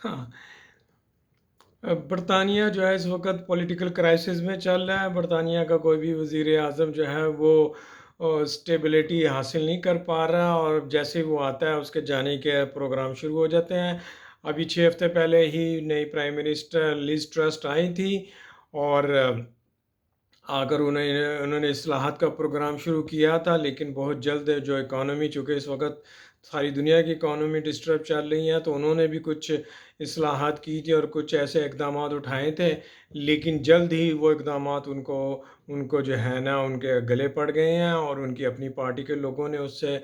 ہاں، برطانیہ جو ہے اس وقت پولیٹیکل کرائسس میں چل رہا ہے۔ برطانیہ کا کوئی بھی وزیر اعظم جو ہے وہ اسٹیبلٹی حاصل نہیں کر پا رہا، اور جیسے ہی وہ آتا ہے اس کے جانے کے پروگرام شروع ہو جاتے ہیں۔ ابھی 6 ہفتے پہلے ہی نئی پرائم منسٹر لیز ٹرسٹ آئی تھی، اور آ کر انہوں نے اصلاحات کا پروگرام شروع کیا تھا، لیکن بہت جلد جو اکانومی، چونکہ اس وقت ساری دنیا کی اکانومی ڈسٹرب چل رہی ہے، تو انہوں نے بھی کچھ اصلاحات کی تھی اور کچھ ایسے اقدامات اٹھائے تھے، لیکن جلد ہی وہ اقدامات ان کو جو ہے نا ان کے گلے پڑ گئے ہیں، اور ان کی اپنی پارٹی کے لوگوں نے اس سے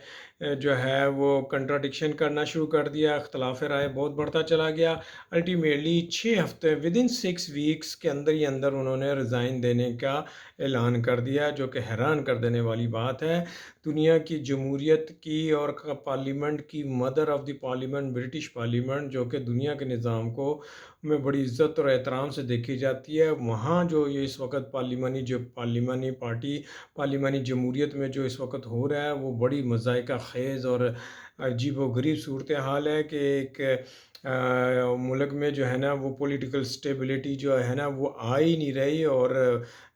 جو ہے وہ کنٹراڈکشن کرنا شروع کر دیا، اختلاف رائے بہت بڑھتا چلا گیا۔ الٹیمیٹلی 6 ہفتے ودن 6 ویکس کے اندر ہی اندر انہوں نے ریزائن دینے کا اعلان کر دیا، جو کہ حیران کر دینے والی بات ہے۔ دنیا کی جمہوریت کی اور پارلیمنٹ کی mother of the parliament, British parliament, جو کہ دنیا کے نظام کو میں بڑی عزت اور احترام سے دیکھی جاتی ہے، وہاں جو یہ اس وقت پارلیمانی پارٹی، پارلیمانی جمہوریت میں جو اس وقت ہو رہا ہے، وہ بڑی مضحکہ خیز اور عجیب و غریب صورتحال ہے کہ ایک ملک میں جو ہے نا وہ پولیٹیکل سٹیبلٹی جو ہے نا وہ آ ہی نہیں رہی، اور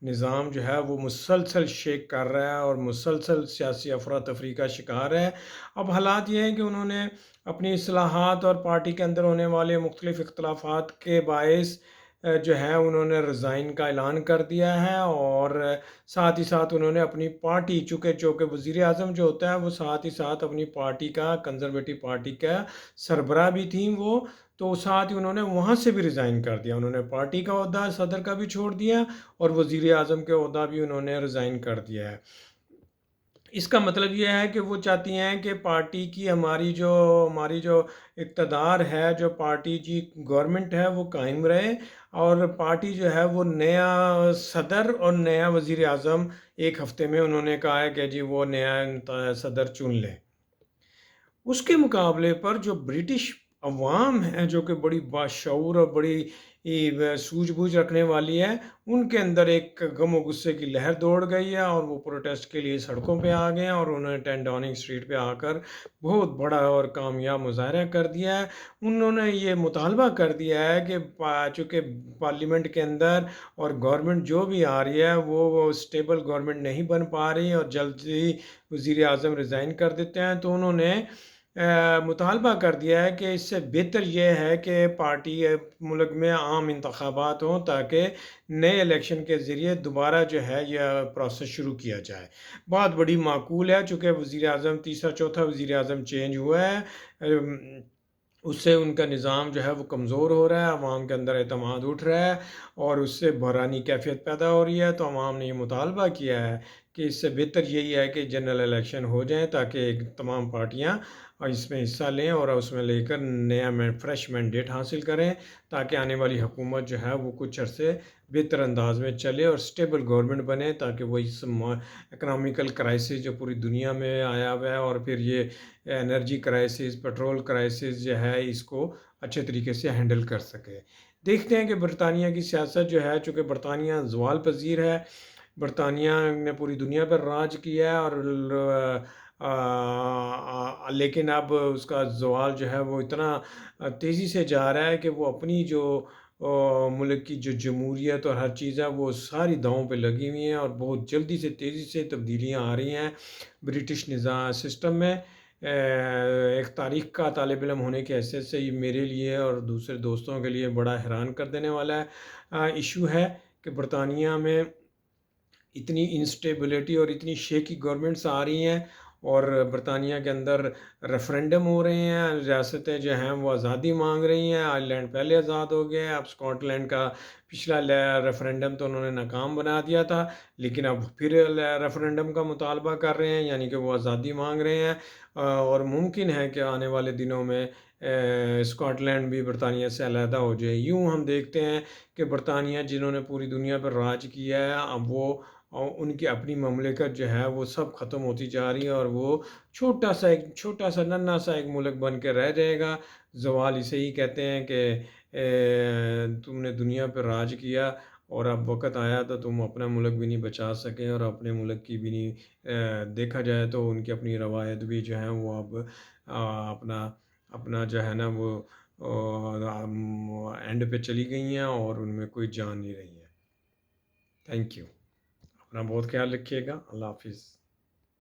نظام جو ہے وہ مسلسل شیک کر رہا ہے اور مسلسل سیاسی افراتفری کا شکار ہے۔ اب حالات یہ ہیں کہ انہوں نے اپنی اصلاحات اور پارٹی کے اندر ہونے والے مختلف اختلافات کے باعث جو ہے انہوں نے ریزائن کا اعلان کر دیا ہے، اور ساتھ ہی ساتھ انہوں نے اپنی پارٹی، چونکہ وزیر اعظم جو ہوتا ہے وہ ساتھ ہی ساتھ اپنی پارٹی کا، کنزرویٹو پارٹی کا سربراہ بھی تھیں وہ، تو ساتھ ہی انہوں نے وہاں سے بھی ریزائن کر دیا۔ انہوں نے پارٹی کا عہدہ صدر کا بھی چھوڑ دیا، اور وزیر اعظم کے عہدہ بھی انہوں نے ریزائن کر دیا ہے۔ اس کا مطلب یہ ہے کہ وہ چاہتی ہیں کہ پارٹی کی ہماری جو اقتدار ہے، جو پارٹی کی گورنمنٹ ہے، وہ قائم رہے، اور پارٹی جو ہے وہ نیا صدر اور نیا وزیر اعظم 1 ہفتے میں انہوں نے کہا ہے کہ جی وہ نیا صدر چن لیں۔ اس کے مقابلے پر جو برٹش عوام ہے، جو کہ بڑی باشعور اور بڑی سوجھ بوجھ رکھنے والی ہے، ان کے اندر ایک غم و غصے کی لہر دوڑ گئی ہے، اور وہ پروٹیسٹ کے لیے سڑکوں پہ آ گئے ہیں، اور انہوں نے 10 ڈاؤننگ اسٹریٹ پہ آ کر بہت بڑا اور کامیاب مظاہرہ کر دیا ہے۔ انہوں نے یہ مطالبہ کر دیا ہے کہ چونکہ پارلیمنٹ کے اندر اور گورنمنٹ جو بھی آ رہی ہے وہ اسٹیبل گورنمنٹ نہیں بن پا رہی، اور جلدی وزیر اعظم ریزائن کر دیتے ہیں، تو انہوں نے مطالبہ کر دیا ہے کہ اس سے بہتر یہ ہے کہ پارٹی ملک میں عام انتخابات ہوں، تاکہ نئے الیکشن کے ذریعے دوبارہ جو ہے یہ پروسیس شروع کیا جائے۔ بات بڑی معقول ہے، چونکہ وزیر اعظم تیسرا چوتھا وزیر اعظم چینج ہوا ہے، اس سے ان کا نظام جو ہے وہ کمزور ہو رہا ہے، عوام کے اندر اعتماد اٹھ رہا ہے، اور اس سے بحرانی کیفیت پیدا ہو رہی ہے۔ تو عوام نے یہ مطالبہ کیا ہے کہ اس سے بہتر یہی ہے کہ جنرل الیکشن ہو جائیں، تاکہ تمام پارٹیاں اس میں حصہ لیں اور اس میں لے کر نیا فریش مینڈیٹ حاصل کریں، تاکہ آنے والی حکومت جو ہے وہ کچھ عرصے بہتر انداز میں چلے اور اسٹیبل گورنمنٹ بنے، تاکہ وہ اس اکنامیکل کرائسس جو پوری دنیا میں آیا ہوا ہے، اور پھر یہ انرجی کرائسس، پیٹرول کرائسس جو ہے، اس کو اچھے طریقے سے ہینڈل کر سکے۔ دیکھتے ہیں کہ برطانیہ کی سیاست جو ہے، چونکہ برطانیہ زوال پذیر ہے، برطانیہ نے پوری دنیا پر راج کیا ہے، اور لیکن اب اس کا زوال جو ہے وہ اتنا تیزی سے جا رہا ہے کہ وہ اپنی جو ملک کی جو جمہوریت اور ہر چیز ہے وہ ساری داؤں پہ لگی ہوئی ہیں، اور بہت جلدی سے تیزی سے تبدیلیاں آ رہی ہیں برٹش نظام سسٹم میں۔ ایک تاریخ کا طالب علم ہونے کی حیثیت سے یہ میرے لیے اور دوسرے دوستوں کے لیے بڑا حیران کر دینے والا ایشو ہے کہ برطانیہ میں اتنی انسٹیبلٹی اور اتنی شیکی گورنمنٹس آ رہی ہیں، اور برطانیہ کے اندر ریفرینڈم ہو رہے ہیں، ریاستیں جو ہیں وہ آزادی مانگ رہی ہیں۔ آئرلینڈ پہلے آزاد ہو گیا، اب اسکاٹ لینڈ کا پچھلا ریفرینڈم تو انہوں نے ناکام بنا دیا تھا، لیکن اب پھر ریفرینڈم کا مطالبہ کر رہے ہیں، یعنی کہ وہ آزادی مانگ رہے ہیں، اور ممکن ہے کہ آنے والے دنوں میں اسکاٹ لینڈ بھی برطانیہ سے علیحدہ ہو جائے۔ یوں ہم دیکھتے ہیں کہ برطانیہ جنہوں نے پوری دنیا پر راج کیا ہے، اب وہ ان کی اپنی مملکت جو ہے وہ سب ختم ہوتی جا رہی ہے، اور وہ چھوٹا سا ننھا سا ایک ملک بن کے رہ جائے گا۔ زوال اسے ہی کہتے ہیں کہ تم نے دنیا پہ راج کیا، اور اب وقت آیا تو تم اپنا ملک بھی نہیں بچا سکے، اور اپنے ملک کی بھی نہیں دیکھا جائے تو ان کی اپنی روایت بھی جو ہے وہ اب اپنا جو ہے نا وہ اینڈ پہ چلی گئی ہیں اور ان میں کوئی جان نہیں رہی ہے۔ تھینک یو، اپنا بہت خیال رکھیے گا، اللہ حافظ۔